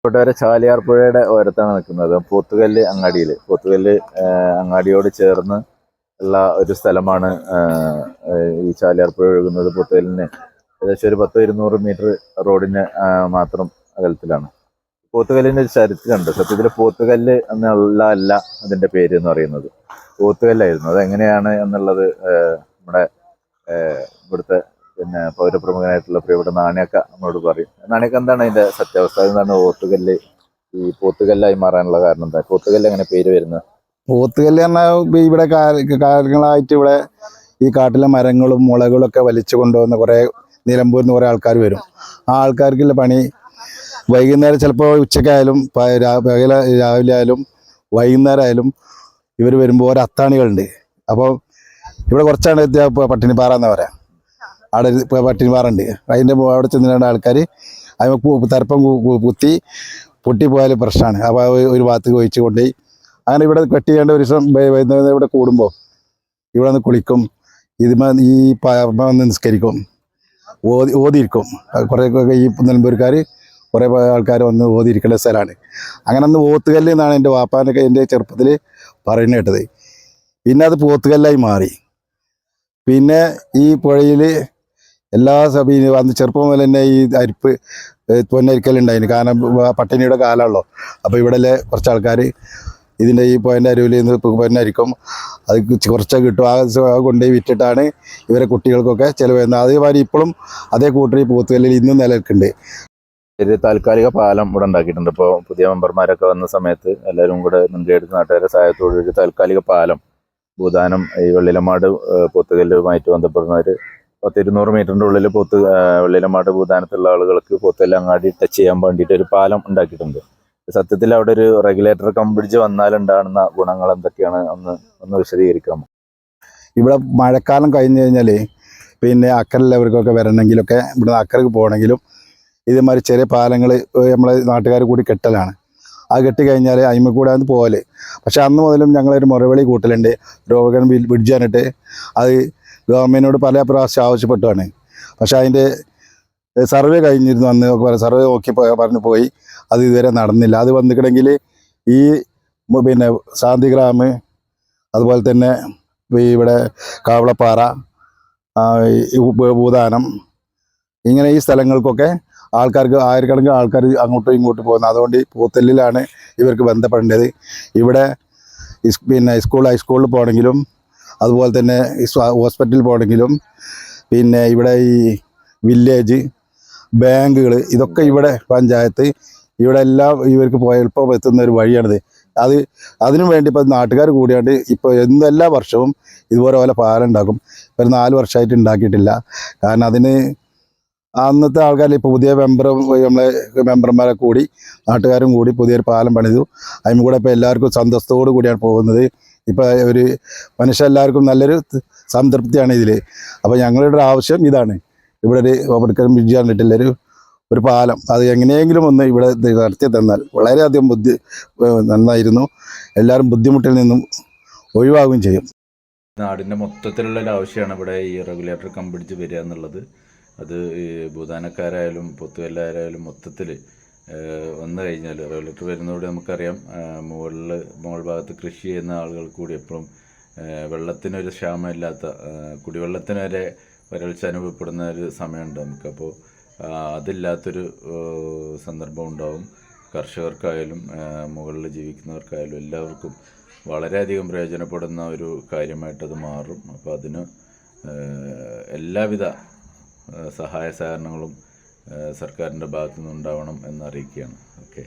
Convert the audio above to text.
കൊട്ടാര ചാലിയാർ പുഴയുടെ ഓരത്താണ് നിൽക്കുന്നത്. പോത്തുകല്ല് അങ്ങാടിയിൽ, പോത്തുകല്ല് അങ്ങാടിയോട് ചേർന്ന് ഉള്ള ഒരു സ്ഥലമാണ് ഈ ചാലിയാർ പുഴ ഒഴുകുന്നത്. പോത്തുകല്ലിന് ഏകദേശം ഒരു 100-200 മീറ്റർ റോഡിന് മാത്രം അകലത്തിലാണ്. പോത്തുകല്ലിന് ഒരു ചരിത്രമുണ്ട്. സത്യത്തിൽ പോത്തുകല്ല് അല്ല അതിന്റെ പേര് എന്ന് പറയുന്നത്, പോത്തുകല്ലായിരുന്നു. അതെങ്ങനെയാണ് എന്നുള്ളത് നമ്മുടെ ഇവിടുത്തെ പൗരപ്രമുഖനായിട്ടുള്ള പ്രിയപ്പെട്ട നാണയൊക്കെ നമ്മളോട് പറയും. നാണയൊക്കെ എന്താണ് അതിന്റെ സത്യാവസ്ഥ? എന്താണ് ഈ പോത്തുകല്ലായി മാറാനുള്ള കാരണം എന്താ? പോത്തുകല്ല് എങ്ങനെ പേര് വരുന്നത്? പോത്തുകല്ല് പറഞ്ഞാൽ ഇവിടെ കാലങ്ങളായിട്ട് ഇവിടെ ഈ കാട്ടിലെ മരങ്ങളും മുളകളും ഒക്കെ വലിച്ചു കൊണ്ടുവന്ന കുറെ നിലമ്പൂരിൽ നിന്ന് കുറെ ആൾക്കാർ വരും. ആ ആൾക്കാർക്കുള്ള പണി വൈകുന്നേരം, ചിലപ്പോൾ ഉച്ചക്കായാലും രാവിലെ ആയാലും വൈകുന്നേരം ആയാലും ഇവർ വരുമ്പോൾ ഓരോ അത്താണികളുണ്ട്. അപ്പോൾ ഇവിടെ കുറച്ചാണ് പട്ടിണിപ്പാറ എന്ന് പറയാം. അവിടെ പട്ടിണിപ്പാറ ഉണ്ട്. അതിൻ്റെ അവിടെ ചെന്നിട്ട് ആൾക്കാർ അതിന് തരപ്പം കുത്തി പൊട്ടിപ്പോയാൽ പ്രശ്നമാണ്. അപ്പോൾ ഒരു ഭാഗത്ത് ഒഴിച്ച് കൊണ്ടുപോയി അങ്ങനെ ഇവിടെ കെട്ടിയേണ്ട ഒരു ദിവസം വൈകുന്നേരം ഇവിടെ കൂടുമ്പോൾ ഇവിടെ വന്ന് കുളിക്കും, ഈ വന്ന് നിസ്കരിക്കും, ഓതിയിരിക്കും. കുറേ ഈ നിലമ്പൂർക്കാർ കുറേ ആൾക്കാർ വന്ന് ഓതിയിരിക്കേണ്ട സ്ഥലമാണ്. അങ്ങനെ അന്ന് പോത്തുകല്ല് എന്നാണ് എൻ്റെ വാപ്പാനൊക്കെ എൻ്റെ ചെറുപ്പത്തിൽ പറയുന്നത് കേട്ടത്. പിന്നെ അത് പോത്തുകല്ലായി മാറി. പിന്നെ ഈ പുഴയിൽ എല്ലാ സഭയും അന്ന് ചെറുപ്പം മുതൽ തന്നെ ഈ അരിപ്പ് പൊന്നരിക്കലുണ്ടായിന്. കാരണം പട്ടിണിയുടെ കാലമാണല്ലോ. അപ്പോൾ ഇവിടെ കുറച്ച് ആൾക്കാർ ഇതിൻ്റെ ഈ പോയിൻ്റെ അരുവിൽ നിന്ന് പൊന്നരിക്കും. അത് കുറച്ചൊക്കെ കിട്ടും. ആ കൊണ്ടുപോയി വിറ്റിട്ടാണ് ഇവരെ കുട്ടികൾക്കൊക്കെ ചിലവ്. അതേമാതിരി ഇപ്പോഴും അതേ കൂട്ടർ ഈ പോത്തുകല്ലിൽ ഇന്നും നിലനിൽക്കുന്നുണ്ട്. ഒരു താൽക്കാലിക പാലം ഇവിടെ ഉണ്ടാക്കിയിട്ടുണ്ട്. ഇപ്പോൾ പുതിയ മെമ്പർമാരൊക്കെ വന്ന സമയത്ത് എല്ലാവരും കൂടെ മുൻകൈയെടുത്ത് നാട്ടുകാരുടെ സഹായത്തോടെ ഒരു താൽക്കാലിക പാലം ഭൂദാനം ഈ വെള്ളിലമാട് പോത്തുകല്ലുമായിട്ട് ബന്ധപ്പെടുന്ന ഒരു 100-200 മീറ്ററിൻ്റെ ഉള്ളിൽ വെള്ളിലമാട് ഭൂദാനത്തുള്ള ആളുകൾക്ക് പോത്തുകല്ല് അങ്ങാടി ടച്ച് ചെയ്യാൻ വേണ്ടിയിട്ട് ഒരു പാലം ഉണ്ടാക്കിയിട്ടുണ്ട്. സത്യത്തിൽ അവിടെ ഒരു റെഗുലേറ്റർ കം ബ്രിഡ്ജ് വന്നാലുണ്ടാകുന്ന ഗുണങ്ങൾ എന്തൊക്കെയാണ് ഒന്ന് വിശദീകരിക്കാമോ? ഇവിടെ മഴക്കാലം കഴിഞ്ഞ് കഴിഞ്ഞാൽ പിന്നെ അക്കരയുള്ളവർക്കൊക്കെ വരണമെങ്കിലൊക്കെ ഇവിടെ അക്കരക്ക് പോകണമെങ്കിലും ഇതേമാതിരി ചെറിയ പാലങ്ങൾ നമ്മളെ നാട്ടുകാർ കൂടി കെട്ടലാണ്. ആ കെട്ടി കഴിഞ്ഞാൽ അതിന്മേൽ കൂടെ അത് പോകല്. പക്ഷെ അന്ന് മുതലും ഞങ്ങളൊരു മുറവിളി കൂട്ടലുണ്ട്. രോഗം ബ്രിഡ്ജ് പറഞ്ഞിട്ട് അത് ഗവൺമെൻറ്റിനോട് പല പ്രാവശ്യം ആവശ്യപ്പെട്ടാണ്. പക്ഷെ അതിൻ്റെ സർവേ കഴിഞ്ഞിരുന്നു. അന്ന് സർവേ നോക്കി പറഞ്ഞു പോയി. അത് ഇതുവരെ നടന്നില്ല. അത് വന്നിട്ടുണ്ടെങ്കിൽ ഈ പിന്നെ ശാന്തിഗ്രാം, അതുപോലെ തന്നെ ഇവിടെ കാവളപ്പാറ, ഭൂദാനം, ഇങ്ങനെ ഈ സ്ഥലങ്ങൾക്കൊക്കെ ആൾക്കാർക്ക് ആയിരക്കണക്കിന് ആൾക്കാർ അങ്ങോട്ടും ഇങ്ങോട്ടും പോകുന്നത്. അതുകൊണ്ട് പോത്തല്ലിലാണ് ഇവർക്ക് ബന്ധപ്പെടേണ്ടത്. ഇവിടെ പിന്നെ ഹൈസ്കൂളിൽ പോകണമെങ്കിലും, അതുപോലെ തന്നെ ഹോസ്പിറ്റലിൽ പോകണമെങ്കിലും, പിന്നെ ഇവിടെ ഈ വില്ലേജ്, ബാങ്കുകൾ, ഇതൊക്കെ ഇവിടെ പഞ്ചായത്ത്, ഇവിടെ എല്ലാം ഇവർക്ക് എളുപ്പം എത്തുന്ന ഒരു വഴിയാണിത്. അതിനു വേണ്ടി ഇപ്പോൾ നാട്ടുകാർ കൂടിയാണ്ട് ഇപ്പോൾ എല്ലാ വർഷവും ഇതുപോലെ പാലം ഉണ്ടാക്കും. ഒരു 4 വർഷമായിട്ട് ഉണ്ടാക്കിയിട്ടില്ല. കാരണം അതിന് അന്നത്തെ ആൾക്കാർ ഇപ്പോൾ പുതിയ നമ്മളെ മെമ്പർമാരെ കൂടി നാട്ടുകാരും കൂടി പുതിയൊരു പാലം പണിതു. അതിന് കൂടെ ഇപ്പോൾ എല്ലാവർക്കും സന്തോഷത്തോടു കൂടിയാണ് പോകുന്നത്. ഇപ്പോൾ ഒരു എല്ലാവർക്കും നല്ലൊരു സംതൃപ്തിയാണ് ഇതിൽ. അപ്പോൾ ഞങ്ങളുടെ ആവശ്യം ഇതാണ്, ഇവിടെ ഒരു ഓപ്പർക്കരം ബ്രിഡ്ജ് കണ്ടിട്ടുള്ളൊരു പാലം അത് എങ്ങനെയെങ്കിലും ഒന്ന് ഇവിടെ നടത്തി തന്നാൽ വളരെയധികം നന്നായിരുന്നു. എല്ലാവരും ബുദ്ധിമുട്ടിൽ നിന്നും ഒഴിവാകുകയും ചെയ്യും. നാടിൻ്റെ മൊത്തത്തിലുള്ള ഒരു ആവശ്യമാണ് ഇവിടെ ഈ റെഗുലേറ്റർ കം ബ്രിഡ്ജ് വരിക എന്നുള്ളത്. അത് ഈ ഭൂദാനക്കാരായാലും പൊത്തുകല്ലാരായാലും മൊത്തത്തിൽ വന്നു കഴിഞ്ഞാൽ റെഗുലേറ്റർ വരുന്നതോടെ നമുക്കറിയാം മുകൾ ഭാഗത്ത് കൃഷി ചെയ്യുന്ന ആളുകൾ കൂടി എപ്പോഴും വെള്ളത്തിനൊരു ക്ഷാമമില്ലാത്ത, കുടിവെള്ളത്തിന് വരെ വരൾച്ച അനുഭവപ്പെടുന്ന ഒരു സമയമുണ്ട് നമുക്കപ്പോൾ. അതില്ലാത്തൊരു സന്ദർഭം ഉണ്ടാവും. കർഷകർക്കായാലും മുകളിൽ ജീവിക്കുന്നവർക്കായാലും എല്ലാവർക്കും വളരെയധികം പ്രയോജനപ്പെടുന്ന ഒരു കാര്യമായിട്ടത് മാറും. അപ്പോൾ അതിന് എല്ലാവിധ സഹായ സഹകരണങ്ങളും സർക്കാരിൻ്റെ ഭാഗത്തു നിന്നുണ്ടാവണം എന്നറിയിക്കുകയാണ്. ഓക്കെ.